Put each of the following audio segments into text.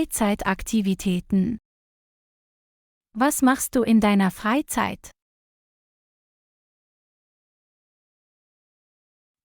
Freizeitaktivitäten. Was machst du in deiner Freizeit?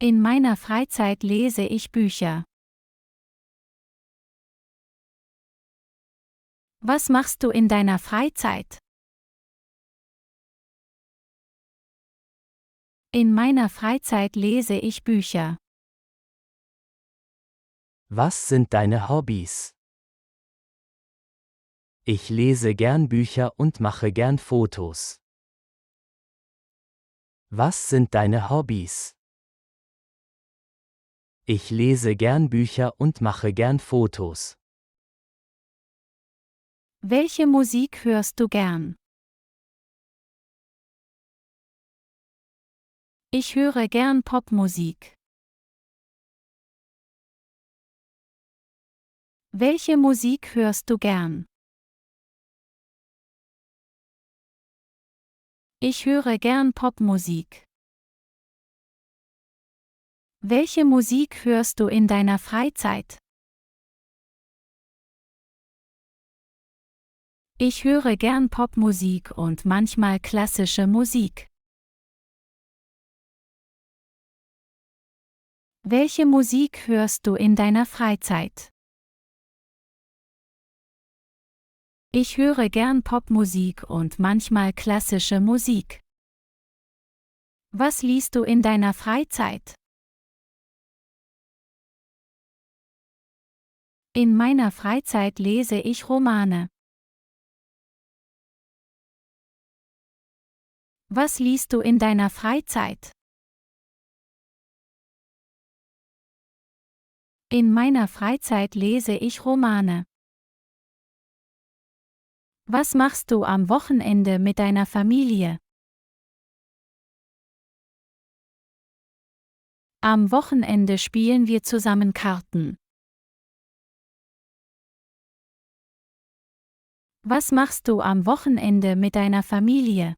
In meiner Freizeit lese ich Bücher. Was machst du in deiner Freizeit? In meiner Freizeit lese ich Bücher. Was sind deine Hobbys? Ich lese gern Bücher und mache gern Fotos. Was sind deine Hobbys? Ich lese gern Bücher und mache gern Fotos. Welche Musik hörst du gern? Ich höre gern Popmusik. Welche Musik hörst du gern? Ich höre gern Popmusik. Welche Musik hörst du in deiner Freizeit? Ich höre gern Popmusik und manchmal klassische Musik. Welche Musik hörst du in deiner Freizeit? Ich höre gern Popmusik und manchmal klassische Musik. Was liest du in deiner Freizeit? In meiner Freizeit lese ich Romane. Was liest du in deiner Freizeit? In meiner Freizeit lese ich Romane. Was machst du am Wochenende mit deiner Familie? Am Wochenende spielen wir zusammen Karten. Was machst du am Wochenende mit deiner Familie?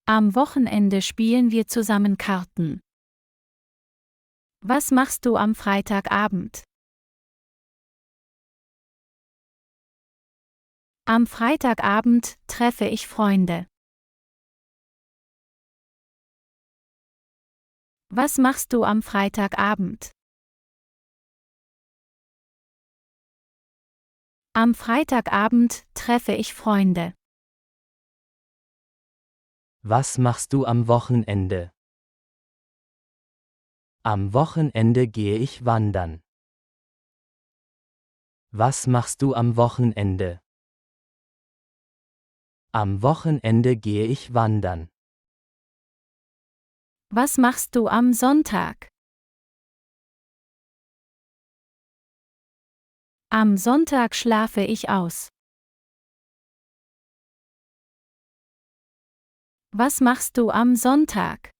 Am Wochenende spielen wir zusammen Karten. Was machst du am Freitagabend? Am Freitagabend treffe ich Freunde. Was machst du am Freitagabend? Am Freitagabend treffe ich Freunde. Was machst du am Wochenende? Am Wochenende gehe ich wandern. Was machst du am Wochenende? Am Wochenende gehe ich wandern. Was machst du am Sonntag? Am Sonntag schlafe ich aus. Was machst du am Sonntag?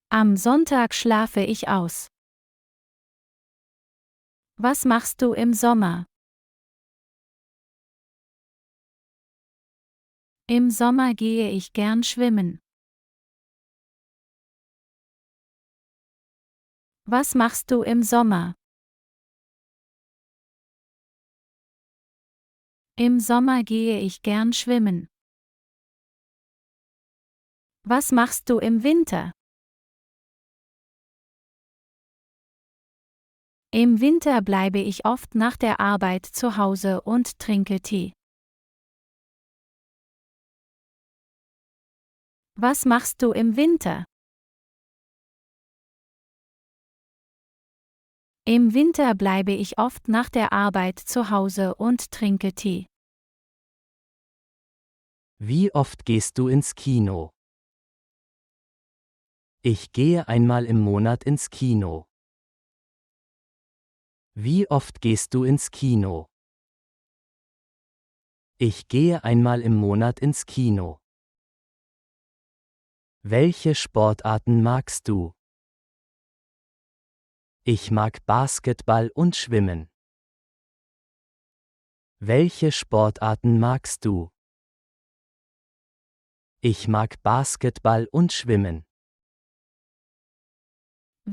Am Sonntag schlafe ich aus. Was machst du im Sommer? Im Sommer gehe ich gern schwimmen. Was machst du im Sommer? Im Sommer gehe ich gern schwimmen. Was machst du im Winter? Im Winter bleibe ich oft nach der Arbeit zu Hause und trinke Tee. Was machst du im Winter? Im Winter bleibe ich oft nach der Arbeit zu Hause und trinke Tee. Wie oft gehst du ins Kino? Ich gehe einmal im Monat ins Kino. Wie oft gehst du ins Kino? Ich gehe einmal im Monat ins Kino. Welche Sportarten magst du? Ich mag Basketball und Schwimmen. Welche Sportarten magst du? Ich mag Basketball und Schwimmen.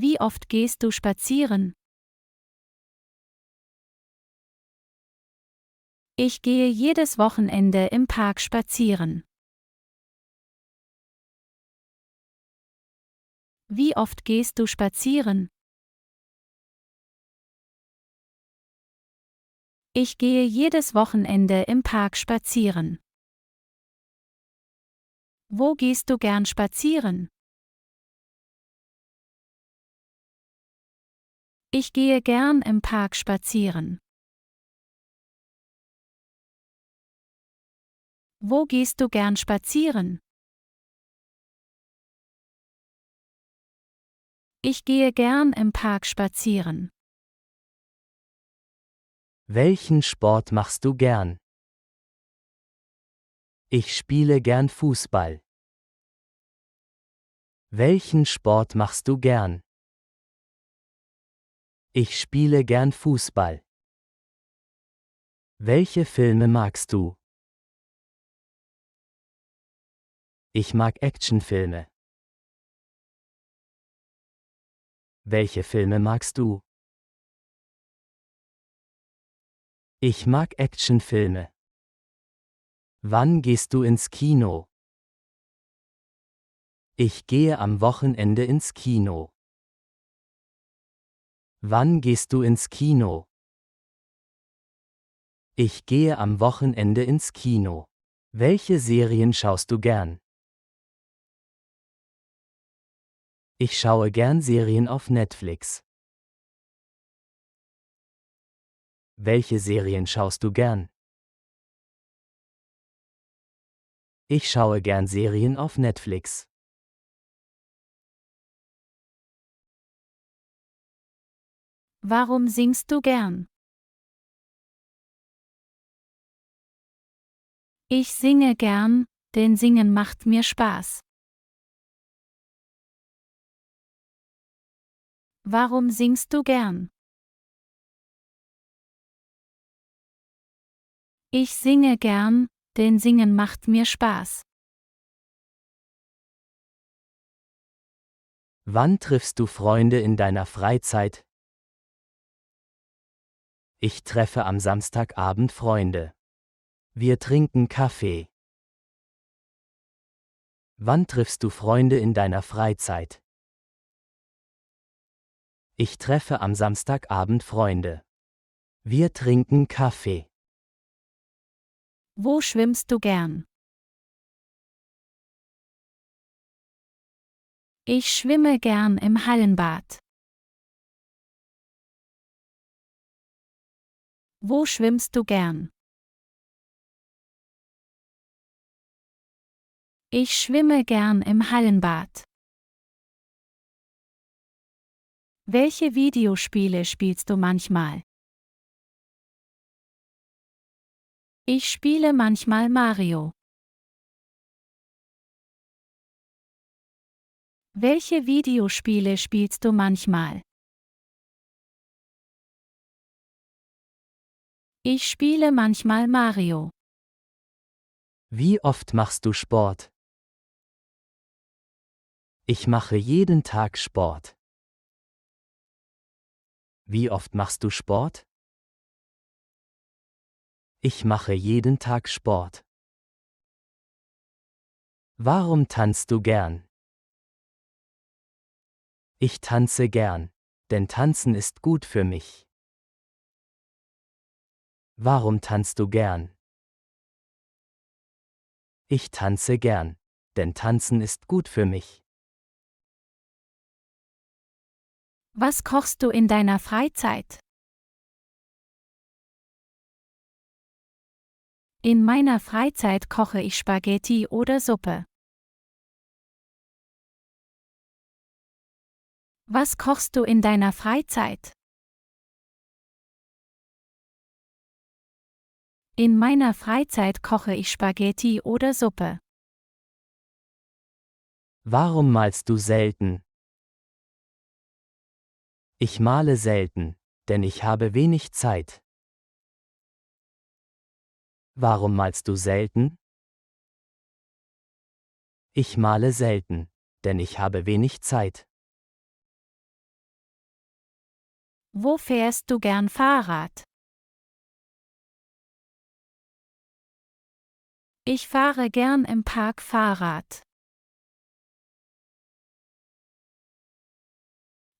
Wie oft gehst du spazieren? Ich gehe jedes Wochenende im Park spazieren. Wie oft gehst du spazieren? Ich gehe jedes Wochenende im Park spazieren. Wo gehst du gern spazieren? Ich gehe gern im Park spazieren. Wo gehst du gern spazieren? Ich gehe gern im Park spazieren. Welchen Sport machst du gern? Ich spiele gern Fußball. Welchen Sport machst du gern? Ich spiele gern Fußball. Welche Filme magst du? Ich mag Actionfilme. Welche Filme magst du? Ich mag Actionfilme. Wann gehst du ins Kino? Ich gehe am Wochenende ins Kino. Wann gehst du ins Kino? Ich gehe am Wochenende ins Kino. Welche Serien schaust du gern? Ich schaue gern Serien auf Netflix. Welche Serien schaust du gern? Ich schaue gern Serien auf Netflix. Warum singst du gern? Ich singe gern, denn Singen macht mir Spaß. Warum singst du gern? Ich singe gern, denn Singen macht mir Spaß. Wann triffst du Freunde in deiner Freizeit? Ich treffe am Samstagabend Freunde. Wir trinken Kaffee. Wann triffst du Freunde in deiner Freizeit? Ich treffe am Samstagabend Freunde. Wir trinken Kaffee. Wo schwimmst du gern? Ich schwimme gern im Hallenbad. Wo schwimmst du gern? Ich schwimme gern im Hallenbad. Welche Videospiele spielst du manchmal? Ich spiele manchmal Mario. Welche Videospiele spielst du manchmal? Ich spiele manchmal Mario. Wie oft machst du Sport? Ich mache jeden Tag Sport. Wie oft machst du Sport? Ich mache jeden Tag Sport. Warum tanzt du gern? Ich tanze gern, denn Tanzen ist gut für mich. Warum tanzt du gern? Ich tanze gern, denn Tanzen ist gut für mich. Was kochst du in deiner Freizeit? In meiner Freizeit koche ich Spaghetti oder Suppe. Was kochst du in deiner Freizeit? In meiner Freizeit koche ich Spaghetti oder Suppe. Warum malst du selten? Ich male selten, denn ich habe wenig Zeit. Warum malst du selten? Ich male selten, denn ich habe wenig Zeit. Wo fährst du gern Fahrrad? Ich fahre gern im Park Fahrrad.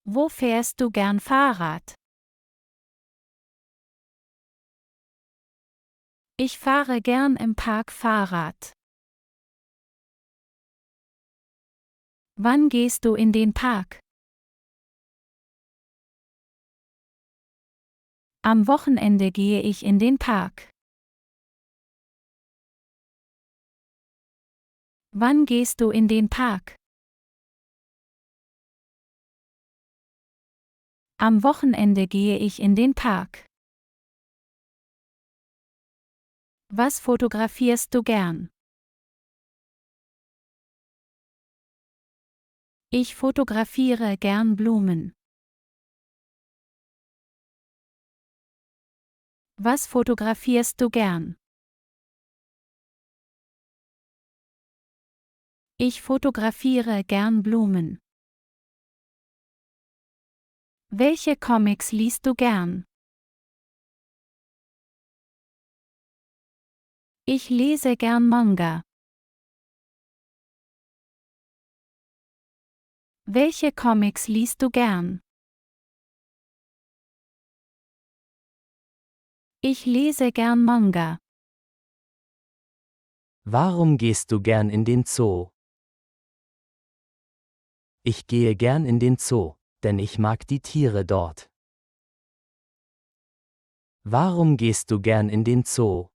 Wo fährst du gern Fahrrad? Ich fahre gern im Park Fahrrad. Wann gehst du in den Park? Am Wochenende gehe ich in den Park. Wann gehst du in den Park? Am Wochenende gehe ich in den Park. Was fotografierst du gern? Ich fotografiere gern Blumen. Was fotografierst du gern? Ich fotografiere gern Blumen. Welche Comics liest du gern? Ich lese gern Manga. Welche Comics liest du gern? Ich lese gern Manga. Warum gehst du gern in den Zoo? Ich gehe gern in den Zoo, denn ich mag die Tiere dort. Warum gehst du gern in den Zoo?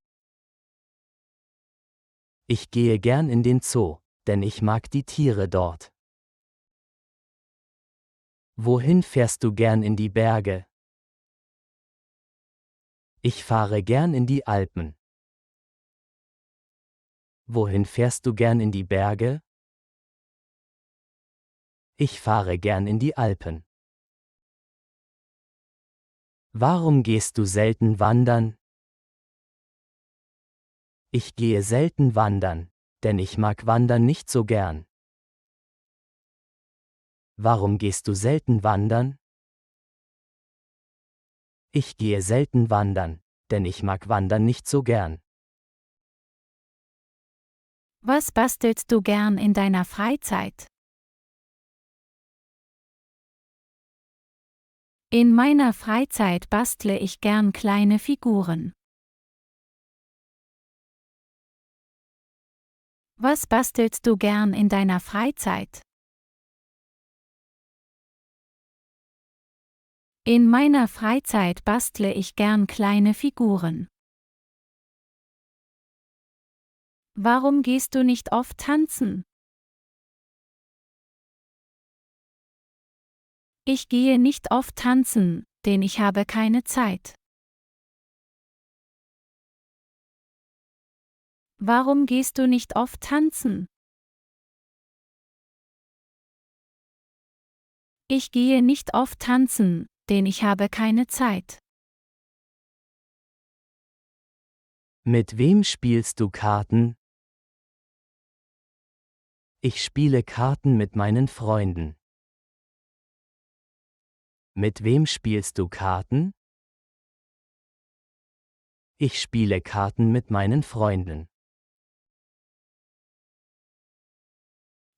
Ich gehe gern in den Zoo, denn ich mag die Tiere dort. Wohin fährst du gern in die Berge? Ich fahre gern in die Alpen. Wohin fährst du gern in die Berge? Ich fahre gern in die Alpen. Warum gehst du selten wandern? Ich gehe selten wandern, denn ich mag Wandern nicht so gern. Warum gehst du selten wandern? Ich gehe selten wandern, denn ich mag Wandern nicht so gern. Was bastelst du gern in deiner Freizeit? In meiner Freizeit bastle ich gern kleine Figuren. Was bastelst du gern in deiner Freizeit? In meiner Freizeit bastle ich gern kleine Figuren. Warum gehst du nicht oft tanzen? Ich gehe nicht oft tanzen, denn ich habe keine Zeit. Warum gehst du nicht oft tanzen? Ich gehe nicht oft tanzen, denn ich habe keine Zeit. Mit wem spielst du Karten? Ich spiele Karten mit meinen Freunden. Mit wem spielst du Karten? Ich spiele Karten mit meinen Freunden.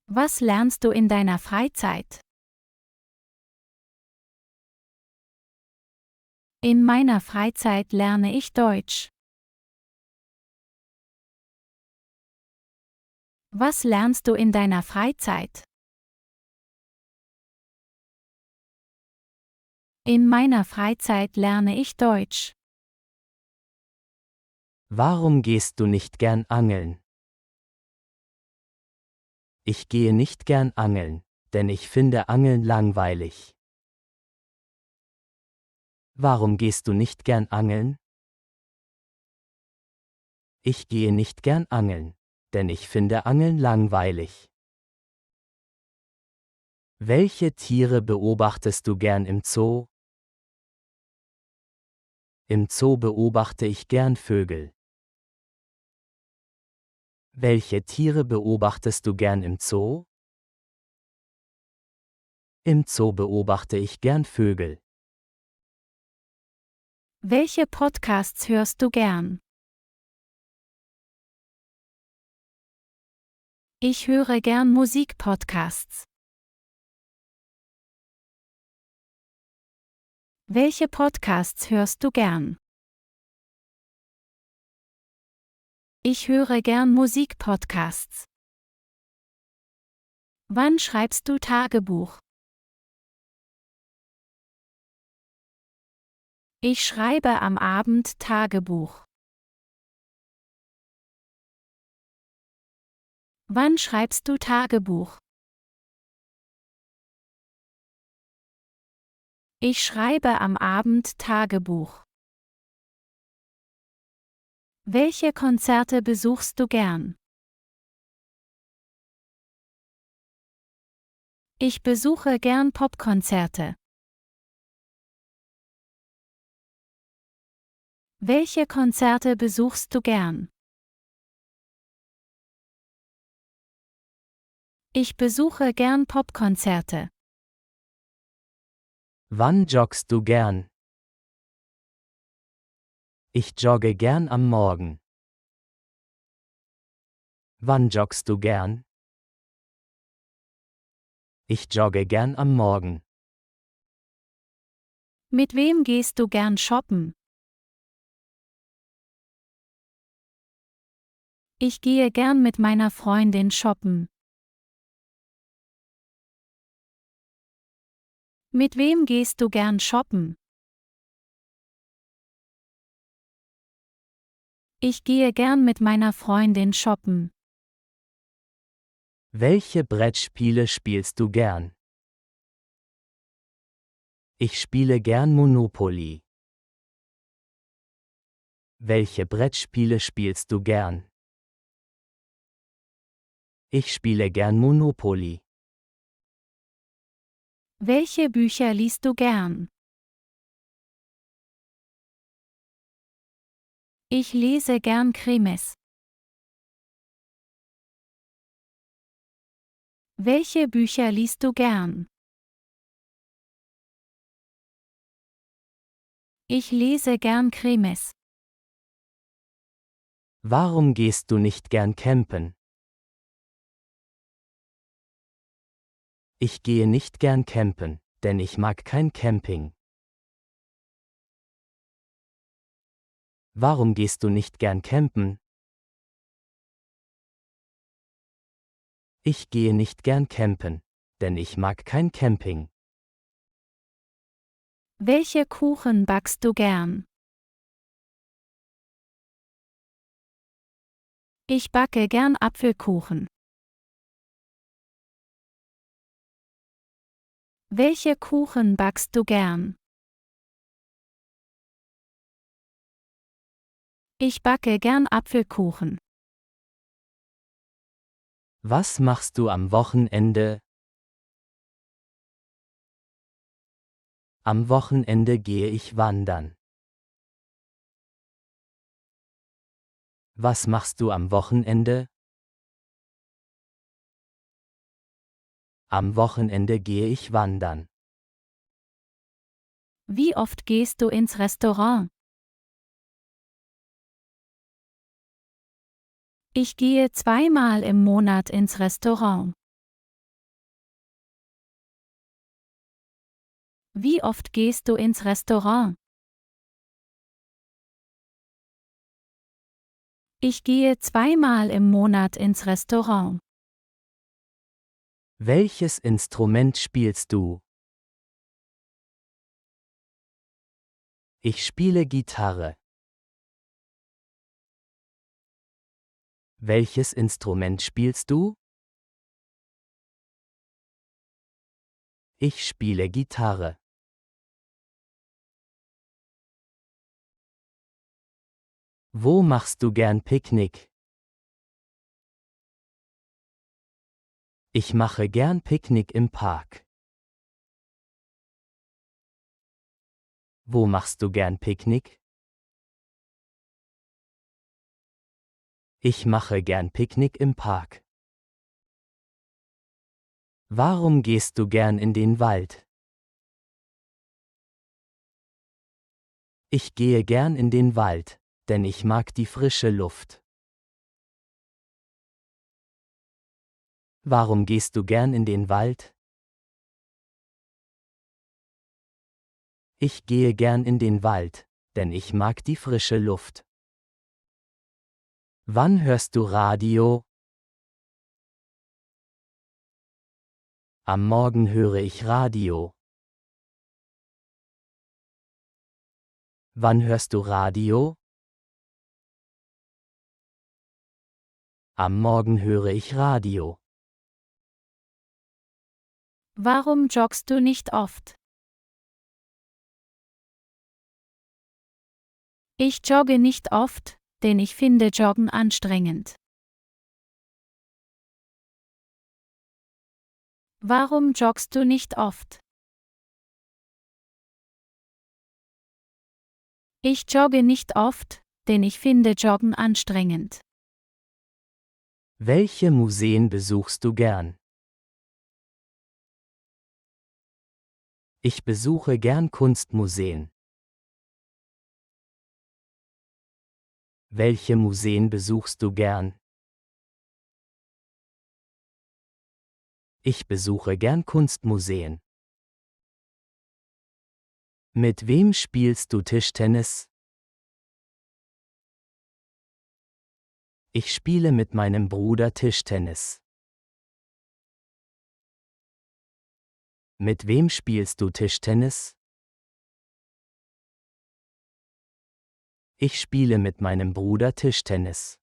Was lernst du in deiner Freizeit? In meiner Freizeit lerne ich Deutsch. Was lernst du in deiner Freizeit? In meiner Freizeit lerne ich Deutsch. Warum gehst du nicht gern angeln? Ich gehe nicht gern angeln, denn ich finde Angeln langweilig. Warum gehst du nicht gern angeln? Ich gehe nicht gern angeln, denn ich finde Angeln langweilig. Welche Tiere beobachtest du gern im Zoo? Im Zoo beobachte ich gern Vögel. Welche Tiere beobachtest du gern im Zoo? Im Zoo beobachte ich gern Vögel. Welche Podcasts hörst du gern? Ich höre gern Musikpodcasts. Welche Podcasts hörst du gern? Ich höre gern Musikpodcasts. Wann schreibst du Tagebuch? Ich schreibe am Abend Tagebuch. Wann schreibst du Tagebuch? Ich schreibe am Abend Tagebuch. Welche Konzerte besuchst du gern? Ich besuche gern Popkonzerte. Welche Konzerte besuchst du gern? Ich besuche gern Popkonzerte. Wann joggst du gern? Ich jogge gern am Morgen. Wann joggst du gern? Ich jogge gern am Morgen. Mit wem gehst du gern shoppen? Ich gehe gern mit meiner Freundin shoppen. Mit wem gehst du gern shoppen? Ich gehe gern mit meiner Freundin shoppen. Welche Brettspiele spielst du gern? Ich spiele gern Monopoly. Welche Brettspiele spielst du gern? Ich spiele gern Monopoly. Welche Bücher liest du gern? Ich lese gern Krimis. Welche Bücher liest du gern? Ich lese gern Krimis. Warum gehst du nicht gern campen? Ich gehe nicht gern campen, denn ich mag kein Camping. Warum gehst du nicht gern campen? Ich gehe nicht gern campen, denn ich mag kein Camping. Welche Kuchen backst du gern? Ich backe gern Apfelkuchen. Welche Kuchen backst du gern? Ich backe gern Apfelkuchen. Was machst du am Wochenende? Am Wochenende gehe ich wandern. Was machst du am Wochenende? Am Wochenende gehe ich wandern. Wie oft gehst du ins Restaurant? Ich gehe zweimal im Monat ins Restaurant. Wie oft gehst du ins Restaurant? Ich gehe zweimal im Monat ins Restaurant. Welches Instrument spielst du? Ich spiele Gitarre. Welches Instrument spielst du? Ich spiele Gitarre. Wo machst du gern Picknick? Ich mache gern Picknick im Park. Wo machst du gern Picknick? Ich mache gern Picknick im Park. Warum gehst du gern in den Wald? Ich gehe gern in den Wald, denn ich mag die frische Luft. Warum gehst du gern in den Wald? Ich gehe gern in den Wald, denn ich mag die frische Luft. Wann hörst du Radio? Am Morgen höre ich Radio. Wann hörst du Radio? Am Morgen höre ich Radio. Warum joggst du nicht oft? Ich jogge nicht oft, denn ich finde Joggen anstrengend. Warum joggst du nicht oft? Ich jogge nicht oft, denn ich finde Joggen anstrengend. Welche Museen besuchst du gern? Ich besuche gern Kunstmuseen. Welche Museen besuchst du gern? Ich besuche gern Kunstmuseen. Mit wem spielst du Tischtennis? Ich spiele mit meinem Bruder Tischtennis. Mit wem spielst du Tischtennis? Ich spiele mit meinem Bruder Tischtennis.